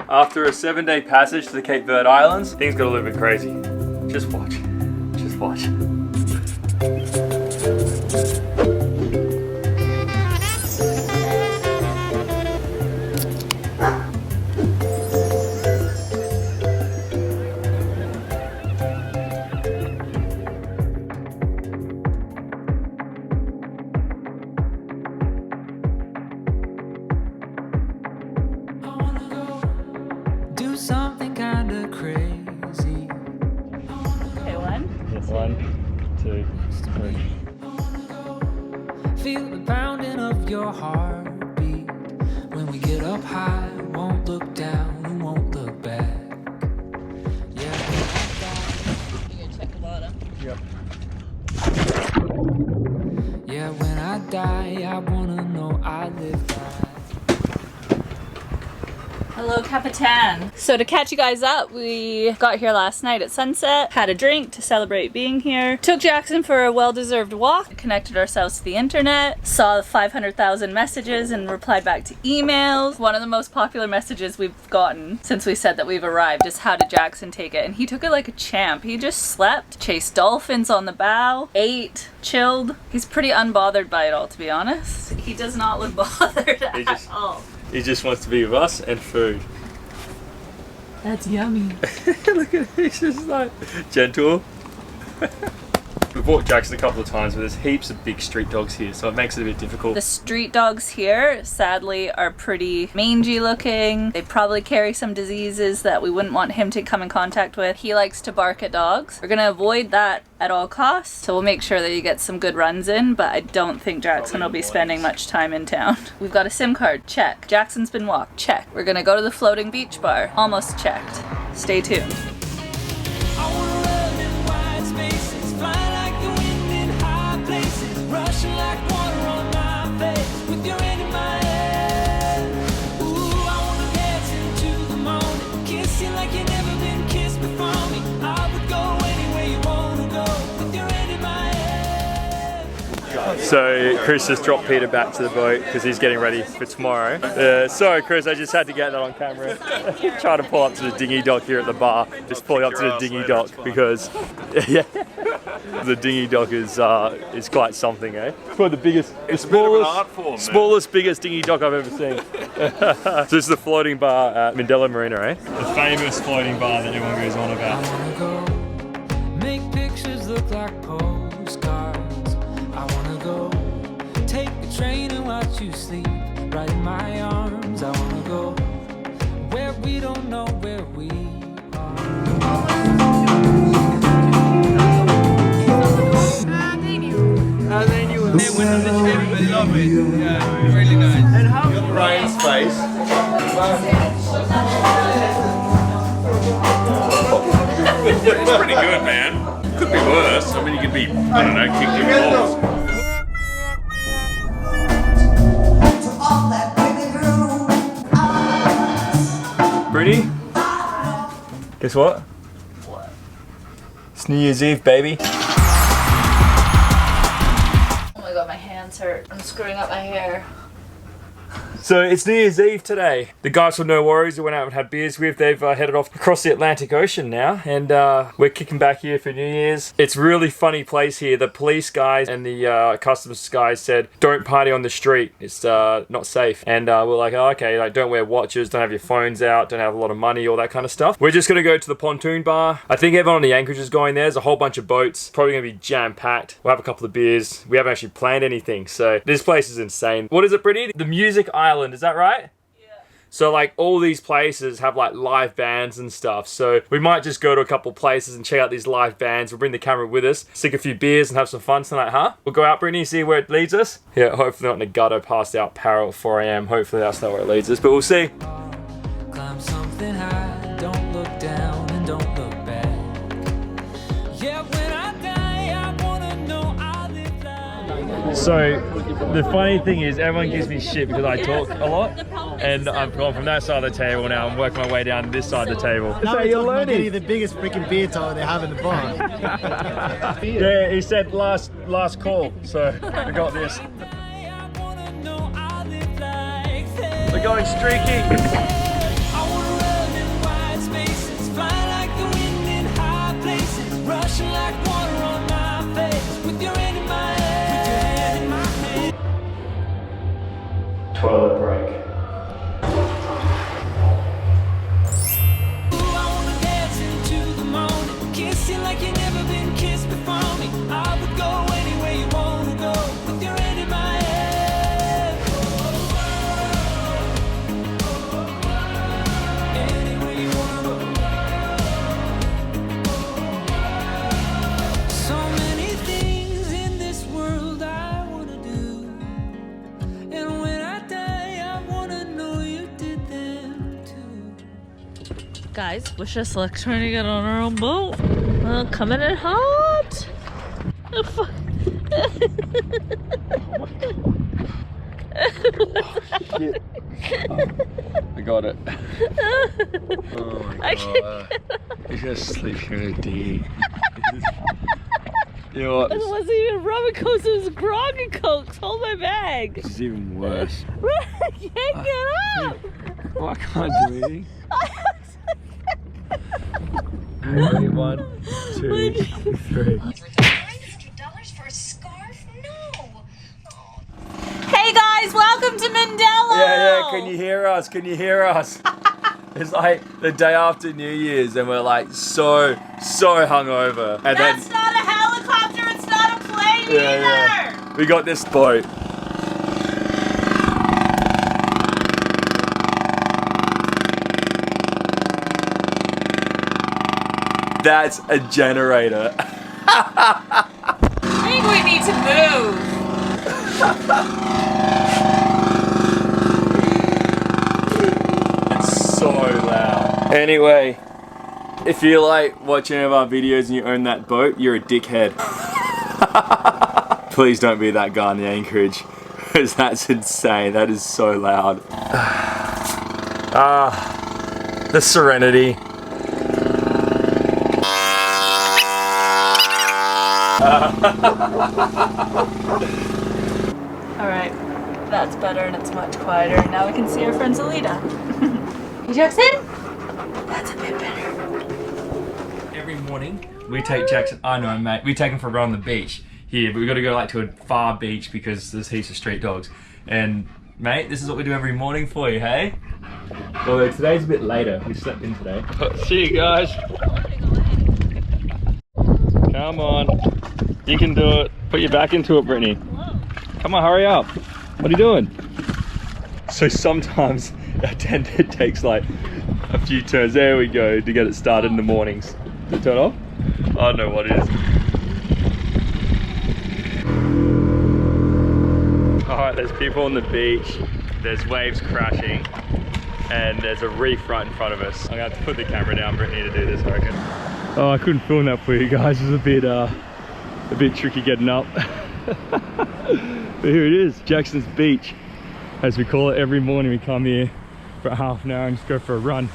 After a 7-day passage to the Cape Verde Islands, things got a little bit crazy. Just watch. Just watch. Something kinda crazy. Okay, 1. Yes, 1, 2, 3. Feel the pounding of your heartbeat. When we get up high, won't look down and won't look back. Yeah. You're gonna check the bottom. Yep. Yeah, when I die, I wanna know I live right. Hello, Capitan. So to catch you guys up, we got here last night at sunset, had a drink to celebrate being here, took Jackson for a well-deserved walk, connected ourselves to the internet, saw 500,000 messages and replied back to emails. One of the most popular messages we've gotten since we said that we've arrived is how did Jackson take it? And he took it like a champ. He just slept, chased dolphins on the bow, ate, chilled. He's pretty unbothered by it all, to be honest. He does not look bothered at all. He just wants to be with us and food. That's yummy. Look at him, he's just like gentle. We've walked Jackson a couple of times, but there's heaps of big street dogs here, so it makes it a bit difficult. The street dogs here, sadly, are pretty mangy looking. They probably carry some diseases that we wouldn't want him to come in contact with. He likes to bark at dogs. We're gonna avoid that at all costs, so we'll make sure that he gets some good runs in, but I don't think Jackson will be spending much time in town. We've got a SIM card, check. Jackson's been walked, check. We're gonna go to the floating beach bar, almost checked. Stay tuned. Rushing like water on my face with your hand in my head. Ooh, I wanna dance into the morning, kiss you like you never been kissed before me. I would go anywhere you wanna go with your hand in my head. So Chris just dropped Peter back to the boat because he's getting ready for tomorrow. Sorry Chris, I just had to get that on camera. Trying to pull up to the dinghy dock here at the bar. Just pulling up to the dinghy dock because yeah. The dinghy dock is quite something, eh? It's probably the biggest, smallest, biggest dinghy dock I've ever seen. So this is the floating bar at Mindelo Marina, eh? The famous floating bar that everyone goes on about. I wanna go make pictures look like postcards. I wanna go take the train and watch you sleep right in my arms. I wanna go where we don't know where we are. They went on the trip, I love it. Yeah, really nice. And how Brian's face. It's pretty good, man. Could be worse. I mean, you could be, I don't know, kicked in the balls. Brittany? Guess what? What? It's New Year's Eve, baby. My hands hurt. I'm screwing up my hair. So it's New Year's Eve today. The guys from No Worries who went out and had beers with, they've headed off across the Atlantic Ocean now, and we're kicking back here for New Year's. It's a really funny place here. The police guys and the customs guys said, don't party on the street. It's not safe. And we're like, oh, okay, like don't wear watches, don't have your phones out, don't have a lot of money, all that kind of stuff. We're just gonna go to the pontoon bar. I think everyone on the anchorage is going there. There's a whole bunch of boats. Probably gonna be jam-packed. We'll have a couple of beers. We haven't actually planned anything, so this place is insane. What is it, Brittany? The Music Island, is that right? Yeah. So like all these places have like live bands and stuff. So we might just go to a couple places and check out these live bands. We'll bring the camera with us, stick a few beers and have some fun tonight, huh? We'll go out, Brittany, see where it leads us. Yeah, hopefully not in a gutter passed out Parrot at 4 AM. Hopefully that's not where it leads us, but we'll see. Climb something high, don't look down and don't look back. Yeah, when I die, I wanna know I live life. So the funny thing is everyone gives me shit because I talk a lot, and I've gone from that side of the table now. I'm working my way down to this side of the table. Now you're learning the biggest freaking beer tower they have in the bar. Yeah, he said last call, so we got this. We're going streaky. Guys, wish us luck trying to get on our own boat. Well, coming in hot. Oh, fuck. Shit. I got it. Oh my god. He's gonna sleep here in a D. You know what? It wasn't even rum and cokes, it was grog and cokes. Hold my bag. This is even worse. I can't get up. Oh, I can't do anything. Ready? 1, 2, 3. $350 for a scarf? No. Hey guys, welcome to Mindelo. Yeah, can you hear us? Can you hear us? It's like the day after New Year's and we're like so hungover. And That's then, not a helicopter, it's not a plane either. yeah. We got this boat. That's a generator. I think we need to move. It's so loud. Anyway, if you like watching any of our videos and you own that boat, you're a dickhead. Please don't be that guy in the anchorage, because that's insane. That is so loud. The Serenity. Alright, that's better and it's much quieter. Now we can see our friend Zelita. Hey Jackson? That's a bit better. Every morning we take Jackson. I know, mate. We take him for a run on the beach here, but we got to go like to a far beach because there's heaps of street dogs. And mate, this is what we do every morning for you, hey? Although today's a bit later. We slept in today. See you guys. Come on. You can do it. Put your back into it, Brittany. Come on, hurry up. What are you doing? So sometimes our tent it takes like a few turns. There we go, to get it started in the mornings. Did it turn off? I don't know what it is. Alright, there's people on the beach. There's waves crashing. And there's a reef right in front of us. I'm gonna have to put the camera down, Brittany, to do this, I reckon. Oh, I couldn't film that for you guys. It was a bit tricky getting up. But here it is, Jackson's Beach. As we call it, every morning we come here for half an hour and just go for a run.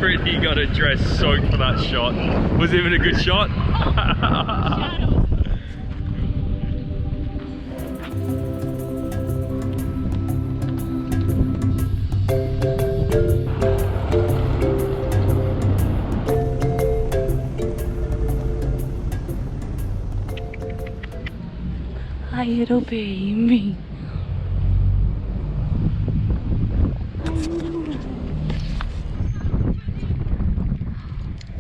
Brittany got her dress soaked for that shot. Was it even a good shot? Hi, little baby.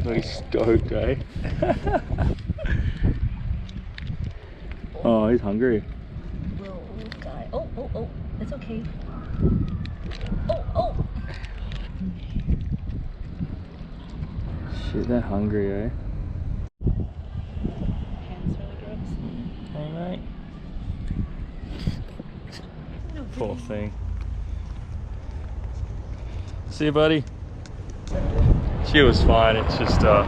He's stoked, eh? Oh, he's hungry. Little guy. Oh, oh, oh. It's okay. Oh, oh. Shit, they're hungry, eh? Hands really gross. Hey, mate. Poor thing. See you, buddy. She was fine, it's just a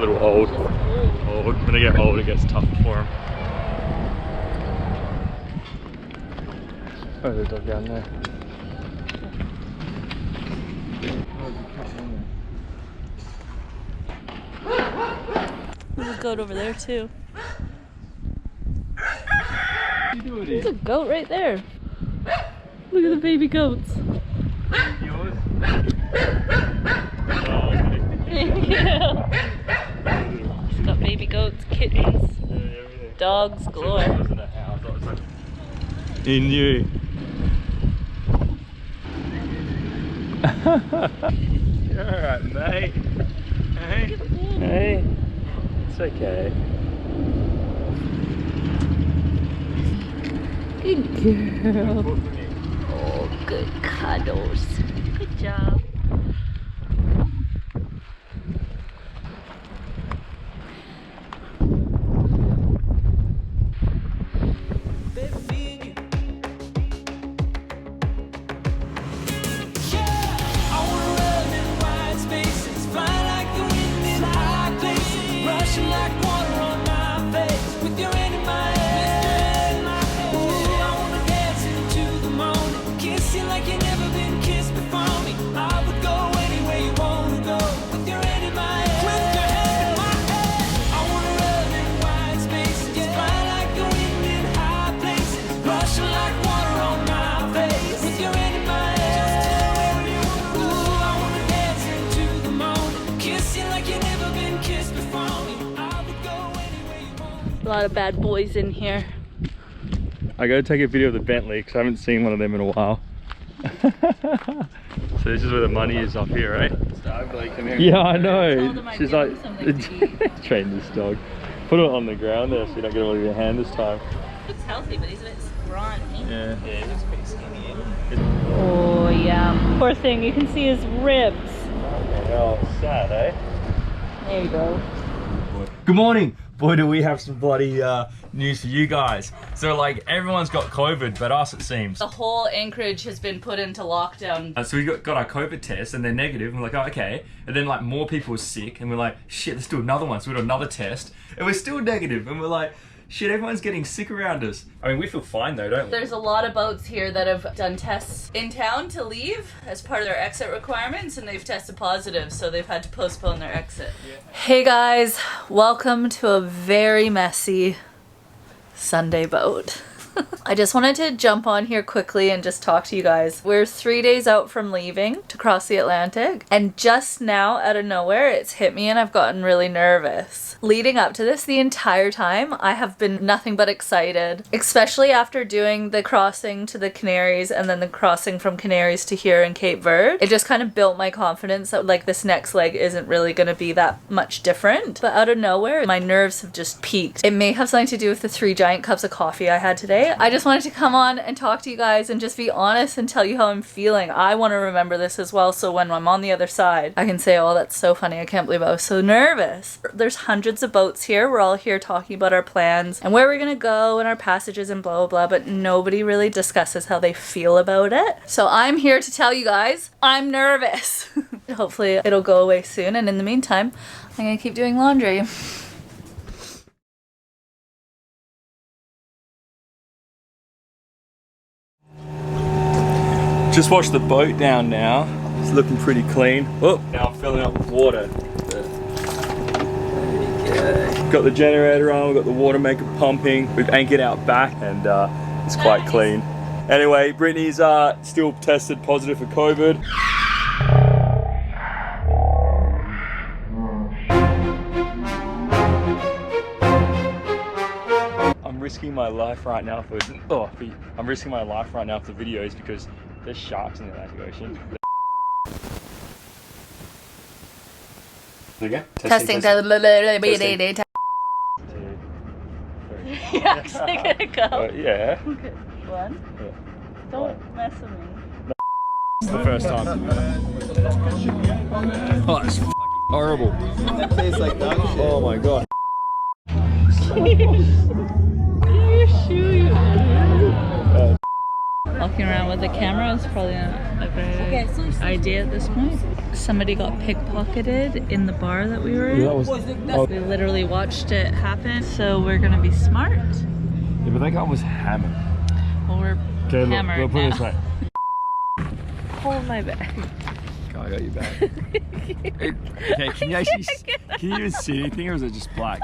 little old. When they get old, it gets tougher for them. Oh, there's a dog down there. There's a goat over there too. There's a goat right there. Look at the baby goats. Yours? Yeah. It's got baby goats, kittens, dogs galore. In you. You're alright, mate. Hey. Hey. It's okay. Good girl. Oh, good cuddles. Good job. A lot of bad boys in here. I gotta take a video of the Bentley because I haven't seen one of them in a while. So this is where the money is up here, right? Yeah, I know. She's like, train this dog. Put it on the ground there so you don't get it all over your hand this time. Looks healthy, but he's a bit scrawny. Yeah. Yeah, he's pretty skinny. Oh yeah. Poor thing, you can see his ribs. Oh, sad, eh? There you go. Good morning. Boy, do we have some bloody news for you guys. So like everyone's got COVID, but us it seems. The whole Anchorage has been put into lockdown. So we got our COVID test and they're negative and we're like, oh, okay. And then like more people were sick and we're like, shit, let's do another one. So we did another test and we're still negative and we're like, shit, everyone's getting sick around us. I mean, we feel fine though, don't we? There's a lot of boats here that have done tests in town to leave as part of their exit requirements, and they've tested positive, so they've had to postpone their exit. Yeah. Hey guys, welcome to a very messy Sunday boat. I just wanted to jump on here quickly and just talk to you guys. We're 3 days out from leaving to cross the Atlantic, and just now out of nowhere it's hit me and I've gotten really nervous. Leading up to this, the entire time I have been nothing but excited, especially after doing the crossing to the Canaries and then the crossing from Canaries to here in Cape Verde. It just kind of built my confidence that like this next leg isn't really going to be that much different. But out of nowhere, my nerves have just peaked. It may have something to do with the 3 giant cups of coffee I had today. I just wanted to come on and talk to you guys and just be honest and tell you how I'm feeling. I want to remember this as well, so when I'm on the other side, I can say, oh, that's so funny. I can't believe I was so nervous. There's hundreds of boats here. We're all here talking about our plans and where we're gonna go and our passages and blah, blah, blah, but nobody really discusses how they feel about it. So I'm here to tell you guys, I'm nervous. Hopefully it'll go away soon, and in the meantime, I'm gonna keep doing laundry. Just washed the boat down now. It's looking pretty clean. Oh, now I'm filling up with water. There you go. Got the generator on, we've got the water maker pumping. We've anchored out back and it's quite clean. Anyway, Brittany's still tested positive for COVID. I'm risking my life right now for I'm risking my life right now for videos because there's sharks in the Atlantic Ocean. Again? Testing. You're actually gonna go? Yeah. Okay. One. Yeah. Don't mess with me. It's the first time. Oh, it's horrible. That tastes like dog shit. Oh my god. Your shoe, walking around with a camera is probably not a great idea at this point. Somebody got pickpocketed in the bar that we were in. Yeah, We literally watched it happen, so we're gonna be smart. Yeah, but that guy was hammered. Well, we're Okay, hammered look, put it this now. way. Hold my bag. Oh, I got you back. Okay, can you actually can you even see anything, or is it just black?